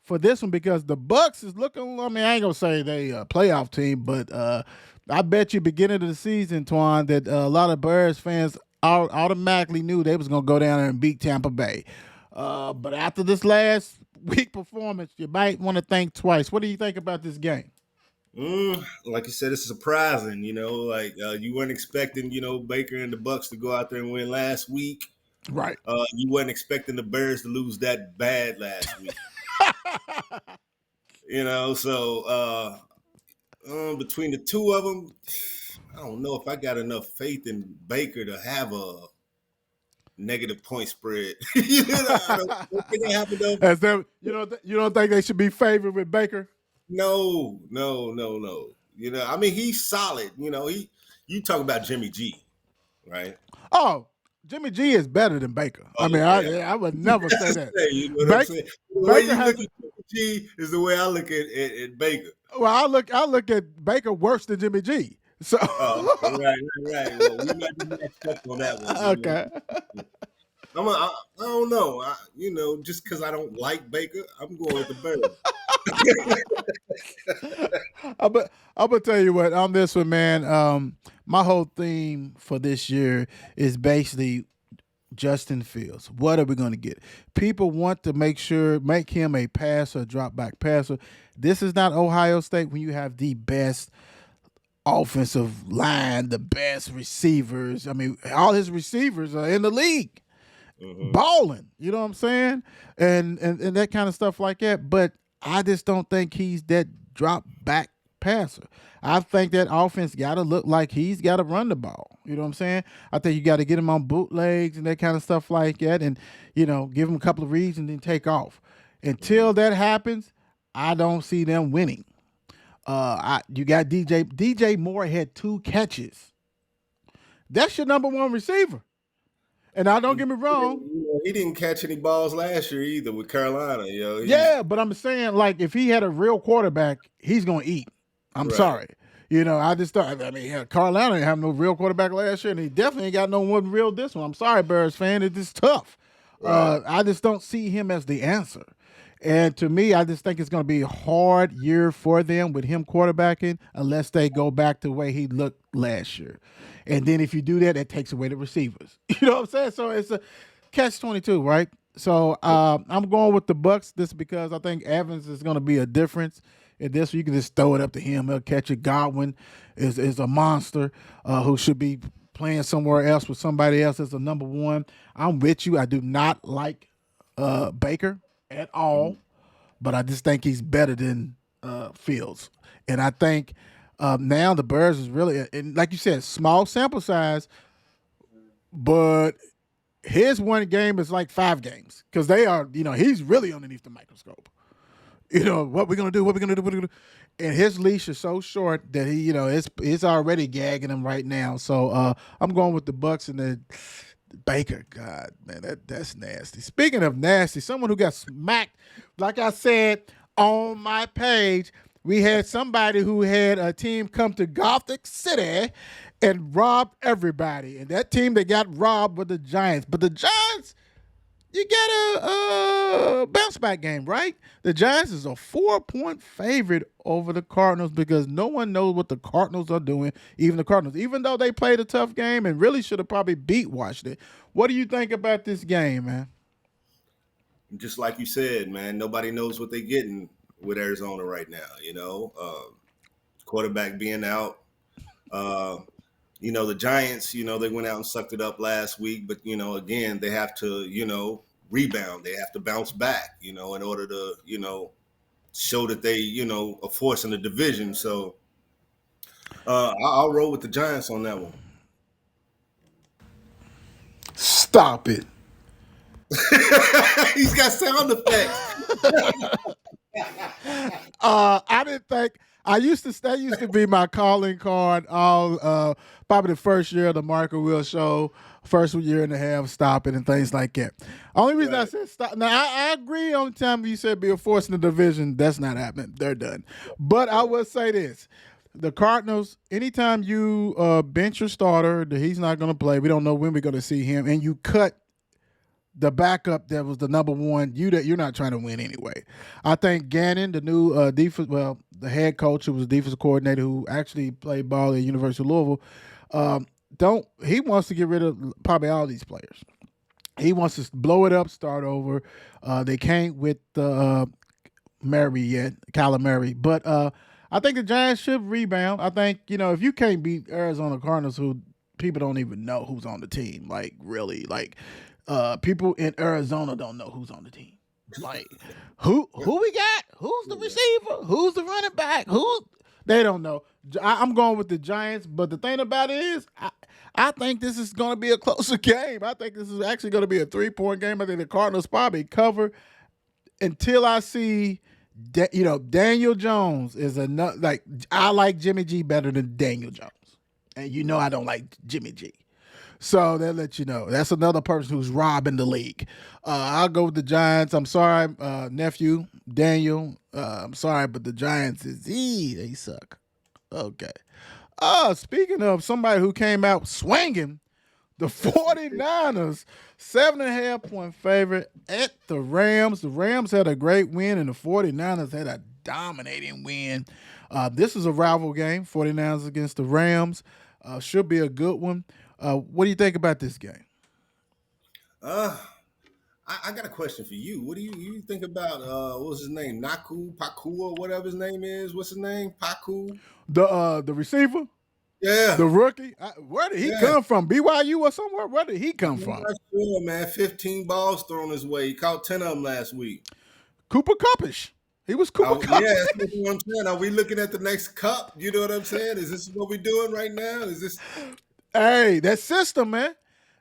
for this one because the Bucks is looking. I mean, I ain't gonna say they a playoff team, but I bet you beginning of the season, Twan, that a lot of Bears fans automatically knew they was gonna go down there and beat Tampa Bay. But after this last week performance, you might want to think twice. What do you think about this game? Like you said, it's surprising. Like you weren't expecting, Baker and the Bucks to go out there and win last week. Right. You weren't expecting the Bears to lose that bad last week. So between the two of them, I don't know if I got enough faith in Baker to have a negative point spread. I don't think it happened though. As them, you don't think they should be favored with Baker? No. I mean, he's solid. You talk about Jimmy G, right? Oh, Jimmy G is better than Baker. I mean, I would never say that. You know what I'm saying? The way you look at Jimmy G is the way I look at Baker. Well, I look at Baker worse than Jimmy G. So right. Well, we might be matched up on that one. Okay. I don't know. Just because I don't like Baker, I'm going with the Bears. I'm gonna tell you what on this one, man. My whole theme for this year is basically Justin Fields. What are we going to get? People want to make him a passer, drop back passer. This is not Ohio State when you have the best offensive line, the best receivers. I mean, all his receivers are in the league. Balling, you know what I'm saying? And that kind of stuff like that. But I just don't think he's that drop back passer. I think that offense got to look like he's got to run the ball. You know what I'm saying? I think you got to get him on bootlegs and that kind of stuff like that and, give him a couple of reads and then take off. Until that happens, I don't see them winning. You got DJ. DJ Moore had 2 catches. That's your number one receiver. And now, don't get me wrong. He didn't catch any balls last year either with Carolina. Yeah, but I'm saying, like, if he had a real quarterback, he's going to eat. I'm sorry. I just thought, Carolina didn't have no real quarterback last year, and he definitely ain't got no one real this one. I'm sorry, Bears fan. It's just tough. Right. I just don't see him as the answer. And to me, I just think it's going to be a hard year for them with him quarterbacking unless they go back to the way he looked last year. And then if you do that, it takes away the receivers. You know what I'm saying? So it's a catch-22, right? So I'm going with the Bucks just because I think Evans is going to be a difference in this. You can just throw it up to him. He'll catch it. Godwin is a monster who should be playing somewhere else with somebody else as a number one. I'm with you. I do not like Baker at all, but I just think he's better than Fields. And I think now the Bears is really, and like you said, small sample size, but his one game is like 5 games because they are, he's really underneath the microscope. What we're going to do, and his leash is so short that he, it's already gagging him right now. So I'm going with the Bucks and the Baker. God, man, that's nasty. Speaking of nasty, someone who got smacked, like I said on my page, we had somebody who had a team come to Gothic City and rob everybody. And that team that got robbed were the Giants. But the Giants, you get a bounce back game, right? The Giants is a 4-point favorite over the Cardinals because no one knows what the Cardinals are doing, even the Cardinals, even though they played a tough game and really should have probably beat Washington. What do you think about this game, man? Just like you said, man, nobody knows what they're getting with Arizona right now, quarterback being out. The Giants, they went out and sucked it up last week, but, again, they have to, rebound. They have to bounce back, in order to, show that they, are force in the division. So I'll roll with the Giants on that one. Stop it. He's got sound effects. I didn't think that used to be my calling card all probably the first year of the Marco Will show, first year and a half, stop it and things like that. Only reason I said stop. Now I agree on the time you said be a force in the division. That's not happening. They're done. But I will say this. The Cardinals, anytime you bench your starter, that he's not going to play, we don't know when we're going to see him, and you cut the backup that was the number one. You're not trying to win anyway. I think Gannon, the new the head coach who was defensive coordinator who actually played ball at University of Louisville, don't he wants to get rid of probably all these players. He wants to blow it up, start over. They can't with Murray yet, Kyler Murray, but I think the Giants should rebound. I think if you can't beat Arizona Cardinals, who people don't even know who's on the team, like really, like people in Arizona don't know who's on the team. Like who we got? Who's the receiver? Who's the running back? Who they don't know. I'm going with the Giants, but the thing about it is, I think this is going to be a closer game. I think this is actually going to be a 3-point game. I think the Cardinals probably cover until I see. Daniel Jones is another. Like I like Jimmy G better than Daniel Jones, and I don't like Jimmy G. So they'll let you know. That's another person who's robbing the league. I'll go with the Giants. I'm sorry, nephew Daniel. I'm sorry, but the Giants they suck. Okay. Speaking of somebody who came out swinging, the 49ers, 7.5-point favorite at the Rams. The Rams had a great win, and the 49ers had a dominating win. This is a rival game, 49ers against the Rams. Should be a good one. What do you think about this game? I got a question for you. What do you think about what's his name? Paku, or whatever his name is. What's his name? Paku? The receiver? Yeah. The rookie? Where did he come from? BYU or somewhere? Where did he come from? I'm not sure, man. 15 balls thrown his way. He caught 10 of them last week. Cooper Kuppish. He was Cooper Kuppish. Yeah, that's what I'm saying. Are we looking at the next cup? You know what I'm saying? Is this what we're doing right now? Is this? Hey, that system, man.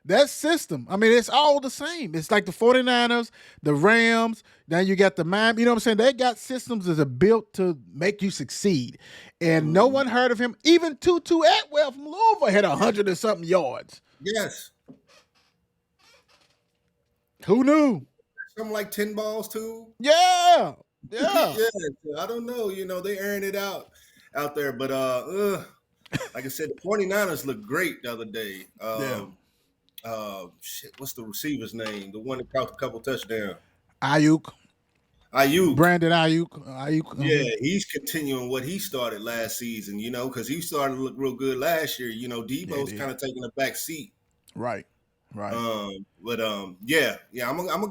That system. I mean, it's all the same. It's like the 49ers, the Rams. Now you got the Miami. You know what I'm saying? They got systems that are built to make you succeed. And no one heard of him. Even Tutu Atwell from Louisville had 100 and something yards. Yes. Who knew? Something like 10 balls too. Yeah. Yeah. I don't know. They airing it out there. But like I said, the 49ers looked great the other day. What's the receiver's name? The one that caught a couple touchdowns. Ayuk. Brandon Ayuk. Yeah, he's continuing what he started last season, because he started to look real good last year. Debo's kind of taking a back seat. Right. I'm gonna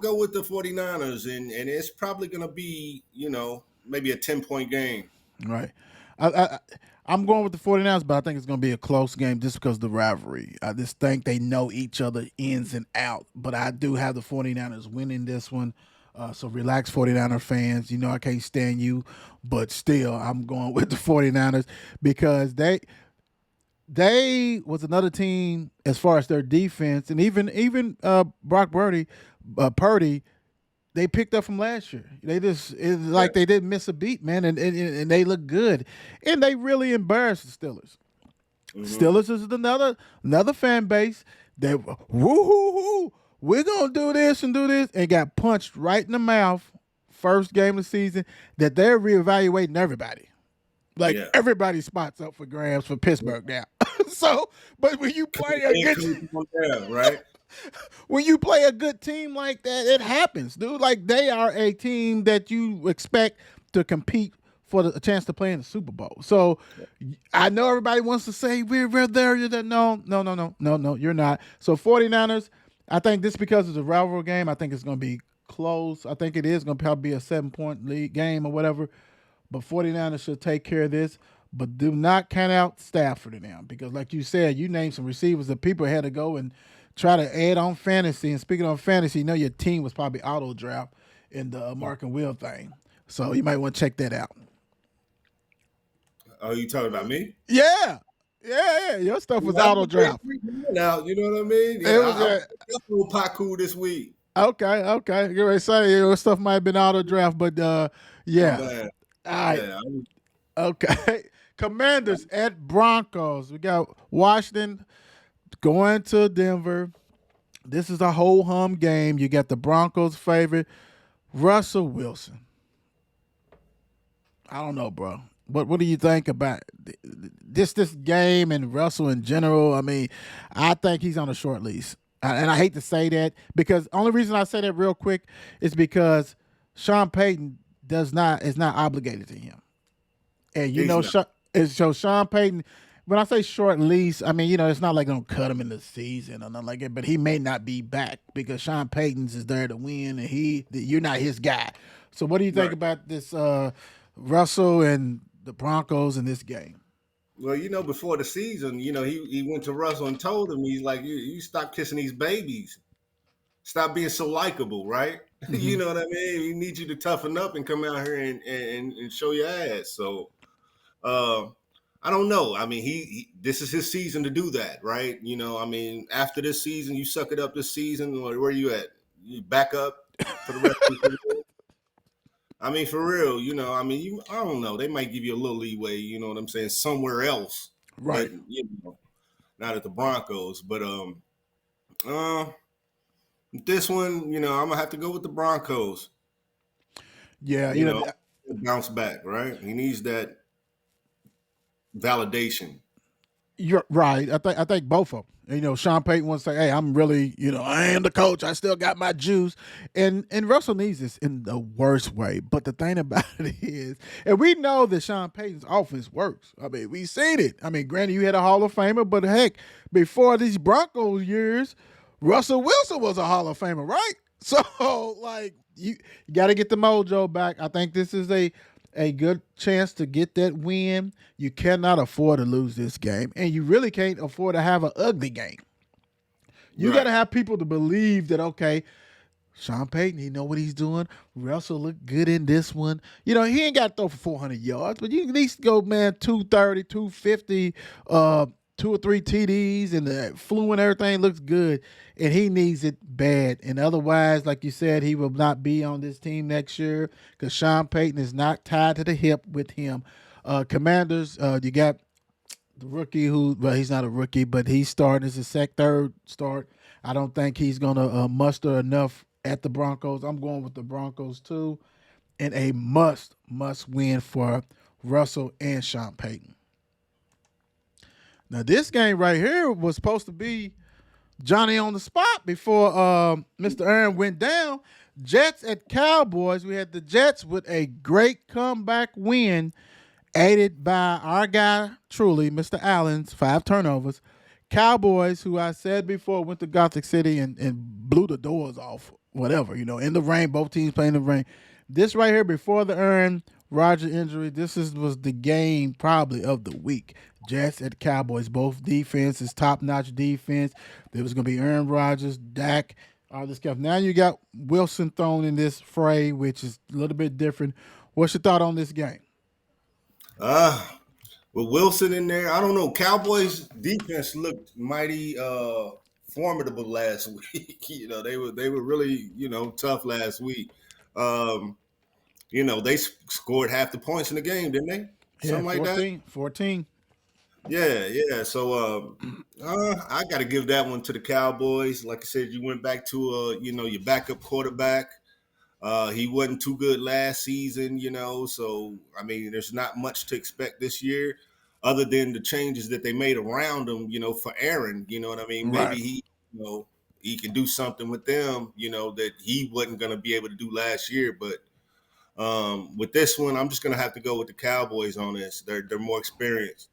go with the 49ers, and it's probably gonna be, maybe a 10-point game. Right. I'm going with the 49ers, but I think it's going to be a close game just because of the rivalry. I just think they know each other ins and out. But I do have the 49ers winning this one. So relax, 49er fans. I can't stand you. But still, I'm going with the 49ers because they was another team as far as their defense. And even Brock Purdy, they picked up from last year. They just they didn't miss a beat, man, and they look good, and they really embarrassed the Steelers. Mm-hmm. Steelers is another fan base that woo-hoo-hoo, we're gonna do this and got punched right in the mouth first game of the season. That they're reevaluating everybody, everybody's spots up for grabs for Pittsburgh now. So, but when you play a good right. When you play a good team like that, it happens, dude. Like they are a team that you expect to compete for a chance to play in the Super Bowl. So I know everybody wants to say we're there. You're there. No, you're not. So 49ers, I think this because it's a rivalry game, I think it's going to be close. I think it is going to probably be a 7-point lead game or whatever. But 49ers should take care of this. But do not count out Stafford in them because, like you said, you named some receivers that people had to go and try to add on fantasy. And speaking of fantasy, your team was probably auto draft in the Mark and Will thing. So you might want to check that out. Oh, you talking about me? Yeah. Your stuff was auto draft. Now, you know what I mean? Yeah, I was Paku this week. Okay. You're ready to say your stuff might have been auto draft, but yeah. Oh, all right. Okay. Commanders at Broncos. We got Washington going to Denver. This is a whole hum game. You got the Broncos' favorite, Russell Wilson. I don't know, bro. What do you think about this game and Russell in general? I mean, I think he's on a short lease. And I hate to say that because only reason I say that real quick is because Sean Payton does not is not obligated to him. And you He's know, not. So Sean Payton, when I say short lease, I mean, it's not like gonna cut him in the season or nothing like that. But he may not be back because Sean Payton's is there to win, and you're not his guy. So what do you think Right. about this Russell and the Broncos in this game? Well, before the season, he went to Russell and told him, he's like, you stop kissing these babies. Stop being so likable, right? You Hmm. know what I mean? He needs you to toughen up and come out here and show your ass. So uh, I don't know. I mean, this is his season to do that, right? I mean, after this season, you suck it up this season. Where are you at? You back up for the rest of the season? I mean, for real, I mean, I don't know. They might give you a little leeway, you know what I'm saying, somewhere else, but Right. not at the Broncos. But uh, this one, I'm gonna have to go with the Broncos. Yeah. You know, bounce back, right? He needs that validation. You're right. I think both of them. Sean Payton wants to say, "Hey, I'm really, I am the coach. I still got my juice," and Russell needs this in the worst way. But the thing about it is, and we know that Sean Payton's offense works. I mean, we seen it. I mean, granted, you had a Hall of Famer, but heck, before these Broncos years, Russell Wilson was a Hall of Famer, right? So, like, you got to get the mojo back. I think this is a good chance to get that win. You cannot afford to lose this game, and you really can't afford to have an ugly game. You got Right. to have people to believe that okay, Sean Payton, he know what he's doing. Russell looked good in this one. He ain't got to throw for 400 yards, but you can at least go, man, 230, 250, two or three TDs, and the flu and everything looks good. And he needs it bad. And otherwise, like you said, he will not be on this team next year because Sean Payton is not tied to the hip with him. Commanders, you got the rookie well, he's not a rookie, but he's starting as a third start. I don't think he's going to muster enough at the Broncos. I'm going with the Broncos too, and a must win for Russell and Sean Payton. Now this game right here was supposed to be Johnny on the spot before Mr. Aaron went down. Jets at Cowboys. We had the Jets with a great comeback win, aided by our guy, truly, Mr. Allen's 5 turnovers. Cowboys, who I said before, went to Gothic City and blew the doors off, whatever, in the rain, both teams playing in the rain. This right here, before the Aaron Rodgers injury, was the game probably of the week. Jets at Cowboys, both defenses, top-notch defense. There was going to be Aaron Rodgers, Dak, all this stuff. Now you got Wilson thrown in this fray, which is a little bit different. What's your thought on this game? Uh with Wilson in there, I don't know. Cowboys defense looked mighty formidable last week. They were really, tough last week. Um, they scored half the points in the game, didn't they? Yeah, Something like that. 14. Yeah, yeah. So I got to give that one to the Cowboys. Like I said, you went back to your backup quarterback. He wasn't too good last season, So I mean, there's not much to expect this year, other than the changes that they made around him. For Aaron, you know what I mean. Maybe Right. he can do something with them. That he wasn't going to be able to do last year. But with this one, I'm just going to have to go with the Cowboys on this. They're more experienced.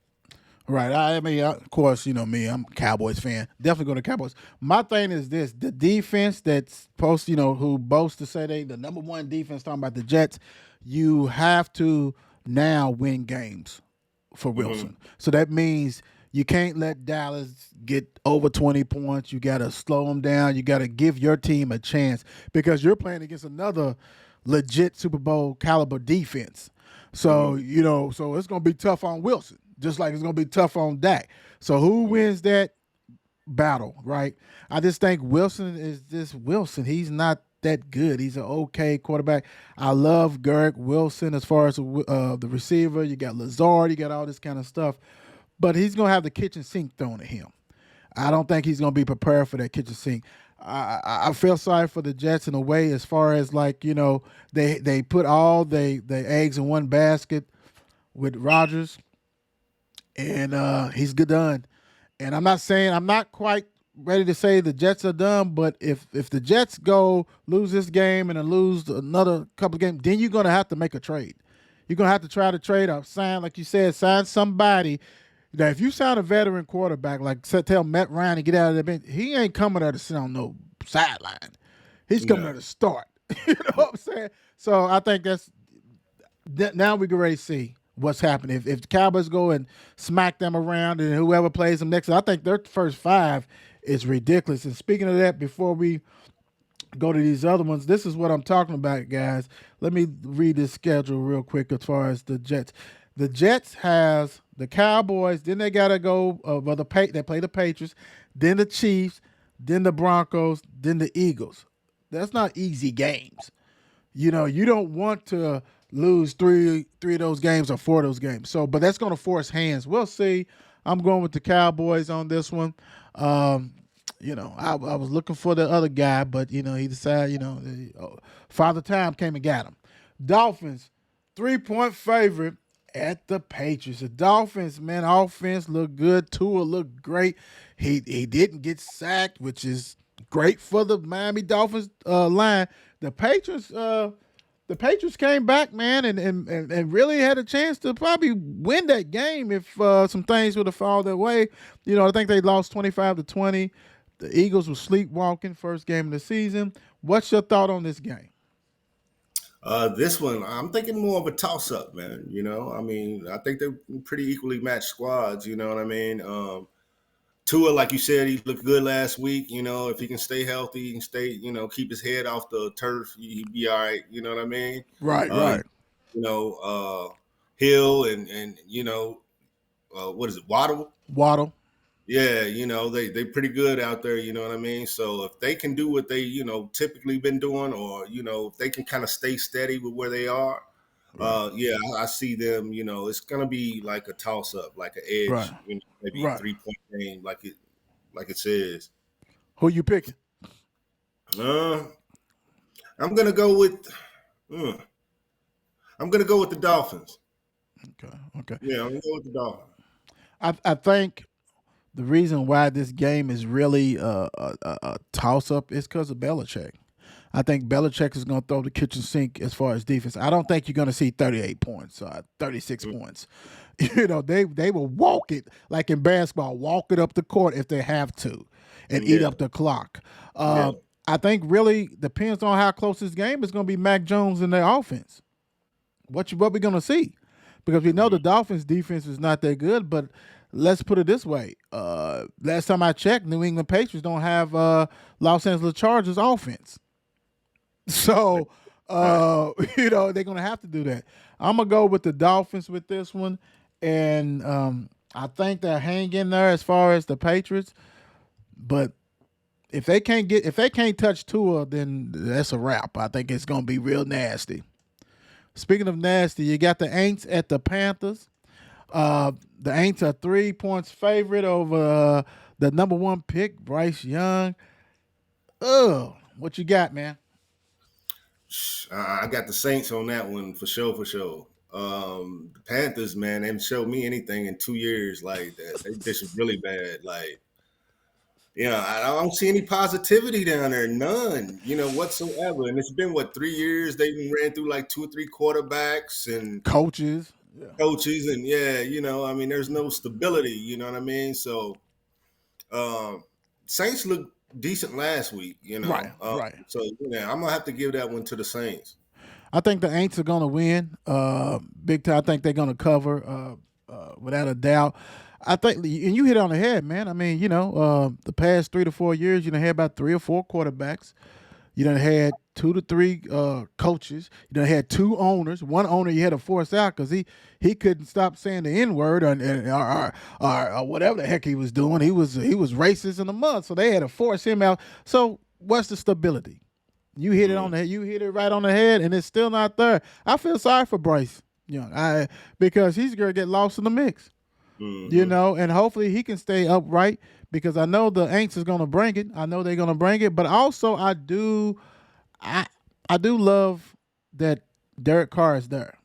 Right. I mean, of course, me. I'm a Cowboys fan. Definitely go to Cowboys. My thing is this: the defense that's supposed, who boasts to say they the number one defense. Talking about the Jets, you have to now win games for Mm-hmm. Wilson. So that means you can't let Dallas get over 20 points. You got to slow them down. You got to give your team a chance because you're playing against another legit Super Bowl caliber defense. So, Mm-hmm. so it's going to be tough on Wilson, just like it's going to be tough on Dak. So who wins that battle, right? I just think Wilson is just Wilson. He's not that good. He's an okay quarterback. I love Garrett Wilson as far as the receiver. You got Lazard. You got all this kind of stuff. But he's going to have the kitchen sink thrown at him. I don't think he's going to be prepared for that kitchen sink. I feel sorry for the Jets in a way, as far as like they put all the eggs in one basket with Rodgers, and he's good done. And I'm not saying I'm not quite ready to say the Jets are done, but if the Jets go lose this game and then lose another couple of games, then you're gonna have to make a trade. You're gonna have to try to trade or sign, like you said, sign somebody. Now, if you sign a veteran quarterback, like tell Matt Ryan to get out of the bench, he ain't coming there to sit on no sideline. He's coming there No. to start. You know what I'm saying? So I think now we can already see what's happening. If the Cowboys go and smack them around and whoever plays them next, I think their first five is ridiculous. And speaking of that, before we go to these other ones, this is what I'm talking about, guys. Let me read this schedule real quick as far as the Jets. The Jets has the Cowboys, then they got to go, they play the Patriots, then the Chiefs, then the Broncos, then the Eagles. That's not easy games. You know, you don't want to lose three of those games or four of those games. So, but that's going to force hands. We'll see. I'm going with the Cowboys on this one. I was looking for the other guy, but he decided. Father Time came and got him. Dolphins, 3-point favorite at the Patriots. The Dolphins, man, offense looked good. Tua looked great. He didn't get sacked, which is great for the Miami Dolphins line. The Patriots came back, man, and really had a chance to probably win that game if some things would have fallen their way. I think they lost 25-20. The Eagles were sleepwalking first game of the season. What's your thought on this game? This one, I'm thinking more of a toss-up, man. I think they're pretty equally matched squads. You know what I mean? Tua, like you said, he looked good last week. If he can stay healthy, he can stay, keep his head off the turf, he'd be all right. You know what I mean? Right. Hill and what is it, Waddle? Waddle. Yeah, they pretty good out there, you know what I mean? So if they can do what they, typically been doing, or, if they can kind of stay steady with where they are, I see them, it's gonna be like a toss up, like an edge, Right. Maybe Right. 3-point game, like it says. Who you picking? I'm gonna go with the Dolphins. Okay. Yeah, I'm gonna go with the Dolphins. I think the reason why this game is really a toss up is because of Belichick. I think Belichick is going to throw the kitchen sink as far as defense. I don't think you're going to see 38 points, 36 points. They will walk it like in basketball, walk it up the court if they have to, and eat up the clock. I think really depends on how close this game is going to be. Mac Jones and their offense. What we going to see? Because we know the Dolphins' defense is not that good, but let's put it this way. Last time I checked, New England Patriots don't have Los Angeles Chargers offense. So, they're going to have to do that. I'm going to go with the Dolphins with this one. And I think they'll hang in there as far as the Patriots. But if they can't touch Tua, then that's a wrap. I think it's going to be real nasty. Speaking of nasty, you got the Aints at the Panthers. The Aints are 3 points favorite over the number one pick, Bryce Young. What you got, man? I got the Saints on that one for sure. The Panthers, man, they haven't showed me anything in 2 years like that. They did some really bad. Like, I don't see any positivity down there, none, whatsoever. And it's been 3 years? They even ran through like 2 or 3 quarterbacks and coaches, and there's no stability. You know what I mean? So, Saints look decent last week, Right. So I'm gonna have to give that one to the Saints. I think the Aints are gonna win. Big time. I think they're gonna cover without a doubt. I think, and you hit it on the head, man. I mean, the past 3 to 4 years, had about 3 or 4 quarterbacks. You done had 2 to 3 coaches. You done had 2 owners. One owner you had to force out because he couldn't stop saying the N-word or whatever the heck he was doing. He was racist in the mud, so they had to force him out. So what's the stability? You hit it on the head. You hit it right on the head, and it's still not there. I feel sorry for Bryce Young, because he's gonna get lost in the mix. And hopefully he can stay upright because I know the Aints is gonna bring it. I know they're gonna bring it, but also I do love that Derek Carr is there.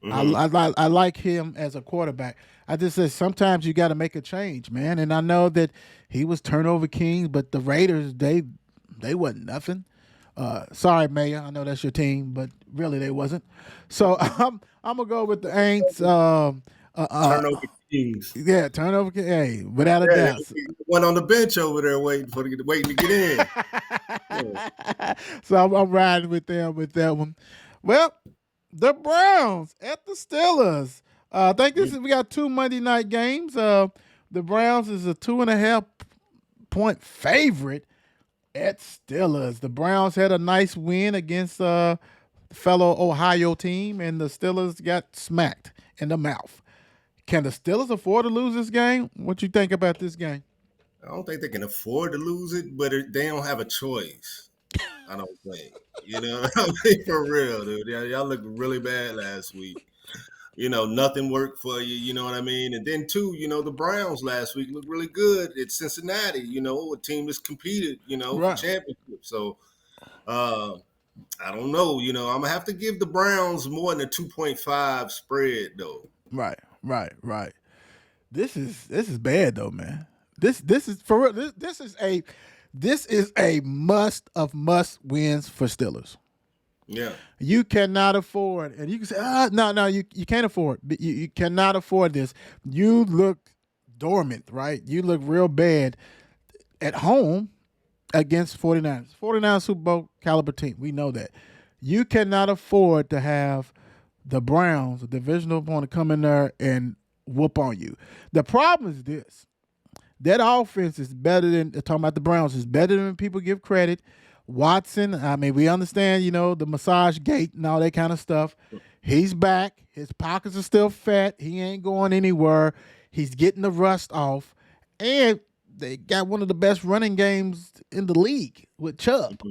Hmm. I like him as a quarterback. I just said sometimes you got to make a change, man. And I know that he was turnover king, but the Raiders they wasn't nothing. Sorry, Mayor. I know that's your team, but really they wasn't. So I'm gonna go with the Aints. Uh, uh, Turnover kings. yeah, turnover. Hey, without a Yeah, doubt. one on the bench over there waiting to get in. Yeah. So I'm riding with them with that one. Well, the Browns at the Steelers. I think we got two Monday night games. The Browns is a 2.5 point favorite at Steelers. The Browns had a nice win against fellow Ohio team, and the Steelers got smacked in the mouth. Can the Steelers afford to lose this game? What you think about this game? I don't think they can afford to lose it, but they don't have a choice. I don't think. I mean, for real, dude. Y'all looked really bad last week. Nothing worked for you. You know what I mean? And then too, the Browns last week looked really good at Cincinnati. A team that's competed, for Right, championship. So uh, I don't know. I'm gonna have to give the Browns more than a 2.5 spread though. right. This is bad though, man. This is for real. This is a must wins for Steelers. Yeah. You cannot afford, and you can say, no, you can't afford. You cannot afford this. You look dormant, right? You look real bad at home against 49ers. 49ers Super Bowl caliber team. We know that. You cannot afford to have the Browns, a divisional opponent, come in there and whoop on you. The problem is this. That offense is better than talking about the Browns is better than people give credit. Watson, I mean, we understand, the massage gate and all that kind of stuff. He's back. His pockets are still fat. He ain't going anywhere. He's getting the rust off. And they got one of the best running games in the league with Chubb.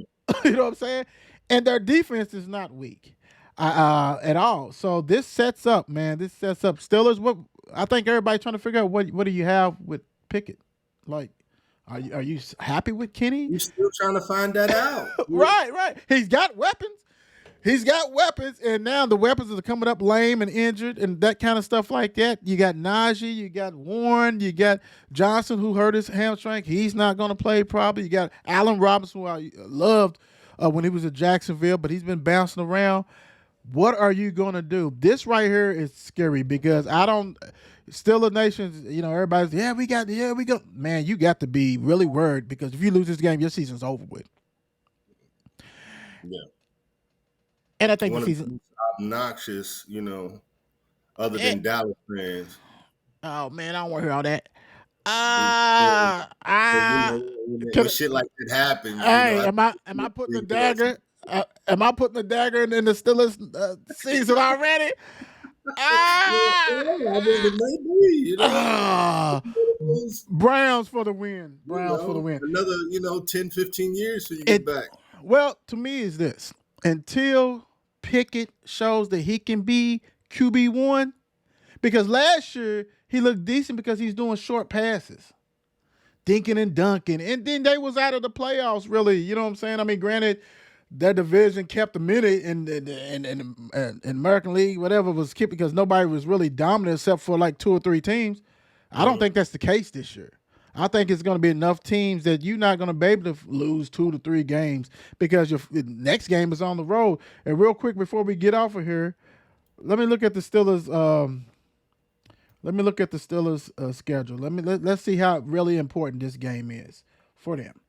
You know what I'm saying? And their defense is not weak at all. So this sets up, man. This sets up Steelers. What I think everybody's trying to figure out what do you have with Pickett? Like, are you happy with Kenny? You're still trying to find that out. Right. He's got weapons. He's got weapons, and now the weapons are coming up lame and injured and that kind of stuff like that. You got Najee, you got Warren, you got Johnson who hurt his hamstring. He's not going to play probably. You got Allen Robinson, who I loved when he was at Jacksonville, but he's been bouncing around. What are you going to do? This right here is scary because I don't. Still a nation, everybody's, we go. Man, you got to be really worried because if you lose this game, your season's over with. Yeah. And I think One the of the season. most obnoxious, other Eh, than Dallas fans. oh man, I don't want to hear all that. When, when Could, shit like that happens, hey, I am I putting a dagger? Am I putting a dagger in the Steelers season already? I mean, it may be, Ah, those, Browns for the win. Browns for the win. another, 10, 15 years till you It get back. well to me is this until Pickett shows that he can be QB1 because last year he looked decent because he's doing short passes. Dinking and dunking. And then they was out of the playoffs, really. You know what I'm saying? I mean, granted, their division kept a minute in American League, whatever was kept because nobody was really dominant except for like two or three teams. I don't think that's the case this year. I think it's going to be enough teams that you're not going to be able to lose 2 to 3 games because your next game is on the road. And real quick before we get off of here, let me look at the Steelers. Schedule. Let's see how really important this game is for them.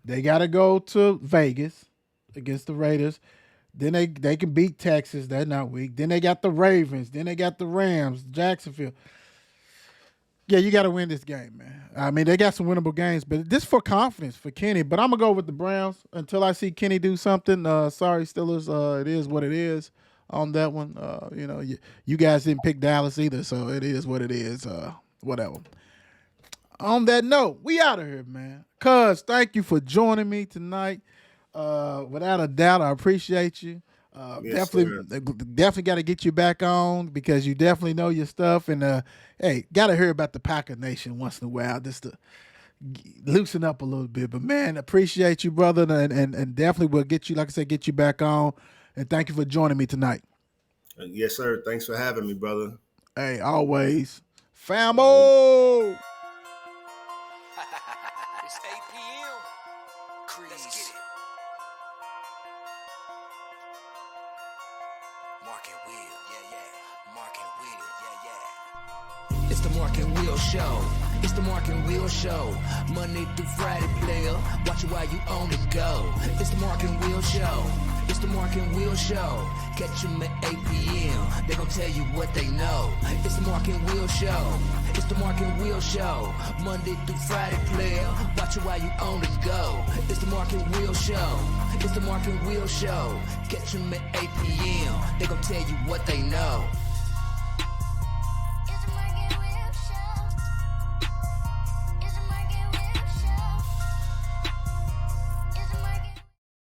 They got to go to Vegas against the Raiders. Then they can beat Texas. They're not weak. Then they got the Ravens. Then they got the Rams, Jacksonville. Yeah, you got to win this game, man. I mean, they got some winnable games, but this for confidence for Kenny. But I'm gonna go with the Browns until I see Kenny do something. Sorry, Steelers. It is what it is on that one. You guys didn't pick Dallas either, so it is what it is. Whatever. On that note, we out of here, man. Cuz, thank you for joining me tonight. Without a doubt, I appreciate you. Yes, Definitely got to get you back on because you definitely know your stuff. And hey, got to hear about the Packer Nation once in a while just to loosen up a little bit. But man, appreciate you, brother, and definitely will get you, like I said, get you back on. And thank you for joining me tonight. Yes, sir. Thanks for having me, brother. Hey, always. Famo! It's 8 p.m. Let's get it. Mark and Will, yeah, yeah. Mark and Will, yeah, yeah. It's the Mark and Will Show. It's the Mark and Will Show. Monday through Friday, player. Watch it while you on the go. It's the Mark and Will Show. It's the Mark and Will Show. Catch them at 8 p.m. They gon' tell you what they know. It's the Mark and Will Show. It's the Mark and Will Show. Monday through Friday, player. Watch it while you on the go. It's the Mark and Will Show. It's the Mark and Will Show. Catch them at 8 p.m. They gon' tell you what they know.